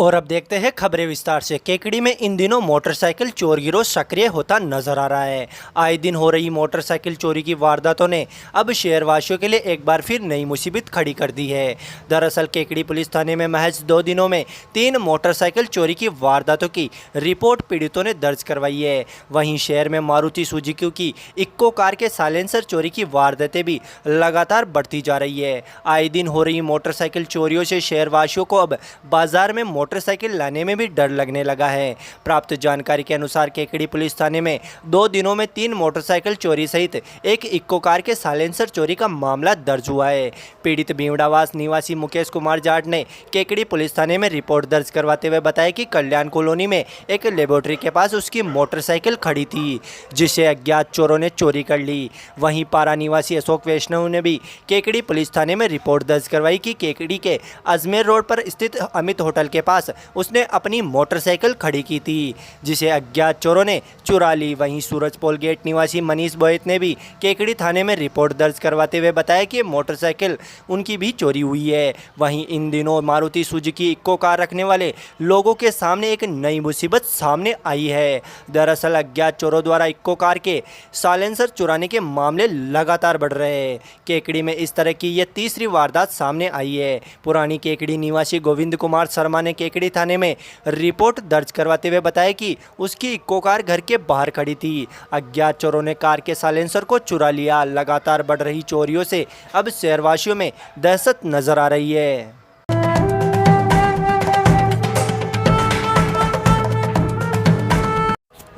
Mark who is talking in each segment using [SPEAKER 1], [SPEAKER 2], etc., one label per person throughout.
[SPEAKER 1] और अब देखते हैं खबरें विस्तार से। केकड़ी में इन दिनों मोटरसाइकिल चोर गिरोह सक्रिय होता नजर आ रहा है। आए दिन हो रही मोटरसाइकिल चोरी की वारदातों ने अब शहरवासियों के लिए एक बार फिर नई मुसीबत खड़ी कर दी है। दरअसल केकड़ी पुलिस थाने में महज 2 दिनों में 3 मोटरसाइकिल चोरी की वारदातों की रिपोर्ट पीड़ितों ने दर्ज करवाई है। वहीं शहर में मारुति सुजुकी की इक्को कार के साइलेंसर चोरी की वारदातें भी लगातार बढ़ती जा रही है। आए दिन हो रही मोटरसाइकिल चोरियों से शहरवासियों को अब बाजार में मोटरसाइकिल लाने में भी डर लगने लगा है। प्राप्त जानकारी के अनुसार केकड़ी पुलिस थाने में 2 दिनों में 3 मोटरसाइकिल चोरी सहित एक इक्को कार के साइलेंसर चोरी का मामला दर्ज हुआ है। पीड़ित भीमड़ावास निवासी मुकेश कुमार जाट ने केकड़ी पुलिस थाने में रिपोर्ट दर्ज करवाते हुए बताया कि कल्याण कॉलोनी में एक लेबोरेटरी के पास उसकी मोटरसाइकिल खड़ी थी, जिसे अज्ञात चोरों ने चोरी कर ली। वहीं पारा निवासी अशोक वैष्णव ने भी केकड़ी पुलिस थाने में रिपोर्ट दर्ज करवाई कि केकड़ी के अजमेर रोड पर स्थित अमित होटल के पास उसने अपनी मोटरसाइकिल खड़ी की थी, जिसे अज्ञात चोरों ने चुरा ली। वहीं सूरजपोल गेट निवासी मनीष बोयत ने भी केकड़ी थाने में रिपोर्ट दर्ज करवाते हुए बताया कि मोटरसाइकिल उनकी भी चोरी हुई है। वहीं इन दिनों मारुति सुजुकी इक्को कार रखने वाले लोगों के सामने एक नई मुसीबत सामने आई है। दरअसल अज्ञात चोरों द्वारा इक्को कार के साइलेंसर चुराने के मामले लगातार बढ़ रहे हैं। केकड़ी में इस तरह की यह तीसरी वारदात सामने आई है। पुरानी केकड़ी निवासी गोविंद कुमार शर्मा ने केकड़ी थाने में रिपोर्ट दर्ज करवाते हुए बताया कि उसकी इक्को कार घर के बाहर खड़ी थी। अज्ञात चोरों ने कार के साइलेंसर को चुरा लिया। लगातार बढ़ रही चोरियों से अब शहरवासियों में दहशत नजर आ रही है।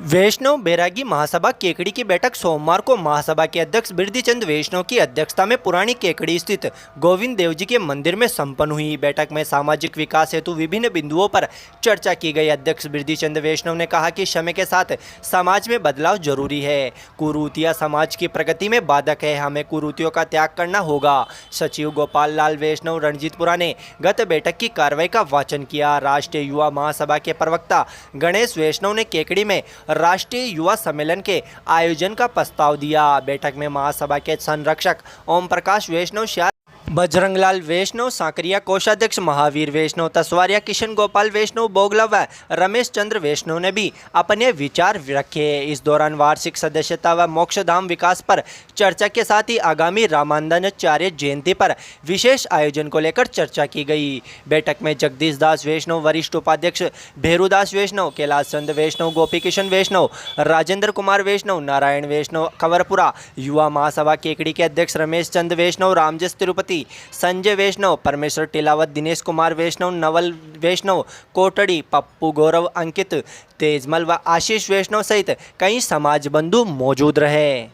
[SPEAKER 1] वैष्णव बैरागी महासभा केकड़ी की बैठक सोमवार को महासभा के अध्यक्ष बिरदीचंद वैष्णव की अध्यक्षता में पुरानी केकड़ी स्थित गोविंद देव जी के मंदिर में संपन्न हुई। बैठक में सामाजिक विकास हेतु विभिन्न बिंदुओं पर चर्चा की गई। अध्यक्ष बिरदीचंद वैष्णव ने कहा कि समय के साथ समाज में बदलाव जरूरी है। कुरीतियां समाज की प्रगति में बाधक है, हमें कुरीतियों का त्याग करना होगा। सचिव गोपाल लाल वैष्णव रणजीतपुरा ने गत बैठक की कार्रवाई का वाचन किया। राष्ट्रीय युवा महासभा के प्रवक्ता गणेश वैष्णव ने केकड़ी में राष्ट्रीय युवा सम्मेलन के आयोजन का प्रस्ताव दिया। बैठक में महासभा के संरक्षक ओम प्रकाश वैष्णव, बजरंगलाल वैष्णव सांकरिया, कोषाध्यक्ष महावीर वैष्णव तसवारिया, किशन गोपाल वैष्णव बोगला व रमेश चंद्र वैष्णव ने भी अपने विचार रखे। इस दौरान वार्षिक सदस्यता व मोक्षधाम विकास पर चर्चा के साथ ही आगामी रामानंदाचार्य जयंती पर विशेष आयोजन को लेकर चर्चा की गई। बैठक में जगदीश दास वैष्णव, वरिष्ठ उपाध्यक्ष भेरूदास वैष्णव, कैलाश चंद वैष्णव, गोपी किशन वैष्णव, राजेंद्र कुमार वैष्णव, नारायण वैष्णव खबरपुरा, युवा महासभा केकड़ी के अध्यक्ष रमेश चंद वैष्णव, रामजस तिरुपति, संजय वैष्णव, परमेश्वर टिलावत, दिनेश कुमार वैष्णव, नवल वैष्णव कोटड़ी, पप्पू गौरव, अंकित तेजमल व आशीष वैष्णव सहित कई समाज बंधु मौजूद रहे।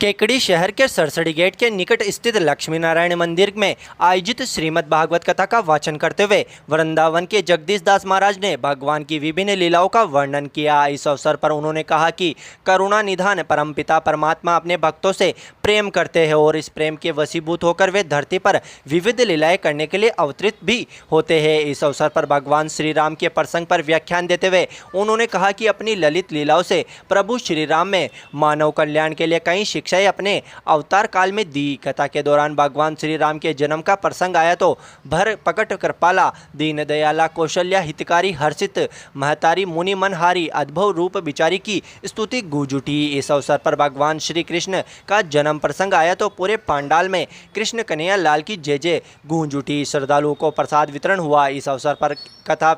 [SPEAKER 1] केकड़ी शहर के सरसड़ी गेट के निकट स्थित लक्ष्मी नारायण मंदिर में आयोजित श्रीमद् भागवत कथा का वाचन करते हुए वृंदावन के जगदीश दास महाराज ने भगवान की विभिन्न लीलाओं का वर्णन किया। इस अवसर पर उन्होंने कहा कि करुणा निधान परमपिता परमात्मा अपने भक्तों से प्रेम करते हैं और इस प्रेम के वशीभूत होकर वे धरती पर विविध लीलाएं करने के लिए अवतरित भी होते हैं। इस अवसर पर भगवान श्री राम के प्रसंग पर व्याख्यान देते हुए उन्होंने कहा कि अपनी ललित लीलाओं से प्रभु श्री राम में मानव कल्याण के लिए कई शिक्षाएं अपने अवतार काल में दी। कथा के दौरान भगवान श्री राम के जन्म का प्रसंग आया तो भर पकट कृपाला, दीन दयाला, कौशल्या हितकारी, हर्षित महतारी, मुनि मनहारी, अद्भुत रूप बिचारी की स्तुति गूंज उठी। इस अवसर पर भगवान श्री कृष्ण का जन्म प्रसंग आया तो पूरे पंडाल में कृष्ण कन्हैया लाल की जय जय गूंज उठी। श्रद्धालुओं को प्रसाद वितरण हुआ। इस अवसर पर कथा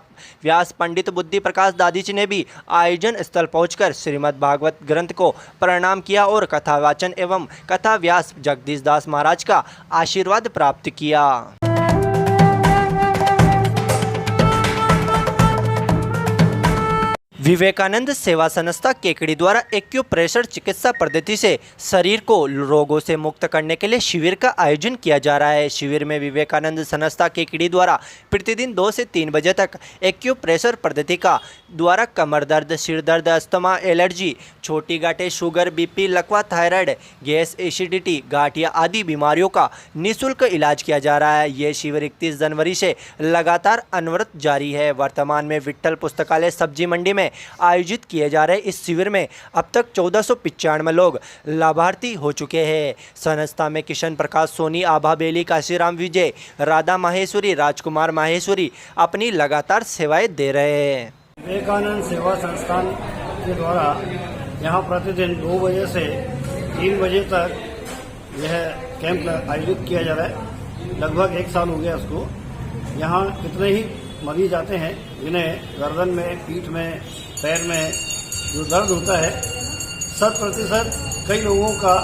[SPEAKER 1] व्यास पंडित बुद्धि प्रकाश दादीजी ने भी आयोजन स्थल पहुंचकर श्रीमद् भागवत ग्रंथ को प्रणाम किया और कथा वाचन एवं कथा व्यास जगदीश दास महाराज का आशीर्वाद प्राप्त किया। विवेकानंद सेवा संस्था केकड़ी द्वारा एक्यूप्रेशर चिकित्सा पद्धति से शरीर को रोगों से मुक्त करने के लिए शिविर का आयोजन किया जा रहा है। शिविर में विवेकानंद संस्था केकड़ी द्वारा प्रतिदिन 2 से 3 बजे तक एक्यूप्रेशर पद्धति का द्वारा कमर दर्द, सिर दर्द, अस्थमा, एलर्जी, छोटी गांठें, शुगर, बीपी, लकवा, थायराइड, गैस, एसिडिटी, गांठिया आदि बीमारियों का निःशुल्क इलाज किया जा रहा है। ये शिविर 31 जनवरी से लगातार अनवरत जारी है। वर्तमान में विट्ठल पुस्तकालय सब्जी मंडी में आयोजित किए जा रहे इस शिविर में अब तक 1495 लोग लाभार्थी हो चुके हैं। संस्था में किशन प्रकाश सोनी, आभा बेली, काशीराम विजय, राधा माहेश्वरी, राजकुमार माहेश्वरी अपनी लगातार सेवाएं दे रहे हैं।
[SPEAKER 2] विवेकानंद सेवा संस्थान के द्वारा यहाँ प्रतिदिन 2 बजे से 3 बजे तक यह कैंप आयोजित किया जा रहा है। लगभग 1 साल हो गया उसको। यहाँ कितने ही मरीज आते हैं जिन्हें गर्दन में, पीठ में, पैर में जो दर्द होता है, 100% कई लोगों का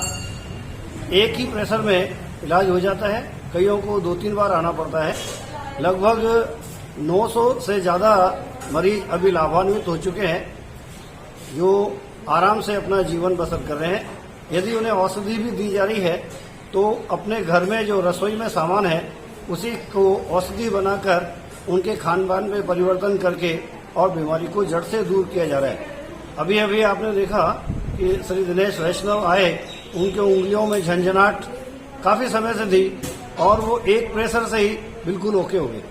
[SPEAKER 2] एक ही प्रेशर में इलाज हो जाता है। कईयों को 2-3 बार आना पड़ता है। लगभग 900 से ज़्यादा मरीज अभी लाभान्वित हो चुके हैं जो आराम से अपना जीवन बसर कर रहे हैं। यदि उन्हें औषधि भी दी जा रही है तो अपने घर में जो रसोई में सामान है उसी को औषधि बनाकर उनके खान पान में परिवर्तन करके और बीमारी को जड़ से दूर किया जा रहा है। अभी अभी आपने देखा कि श्री दिनेश वैष्णव आए, उनके उंगलियों में झंझनाहट काफ़ी समय से थी और वो एक प्रेशर से ही बिल्कुल ओके हो गए।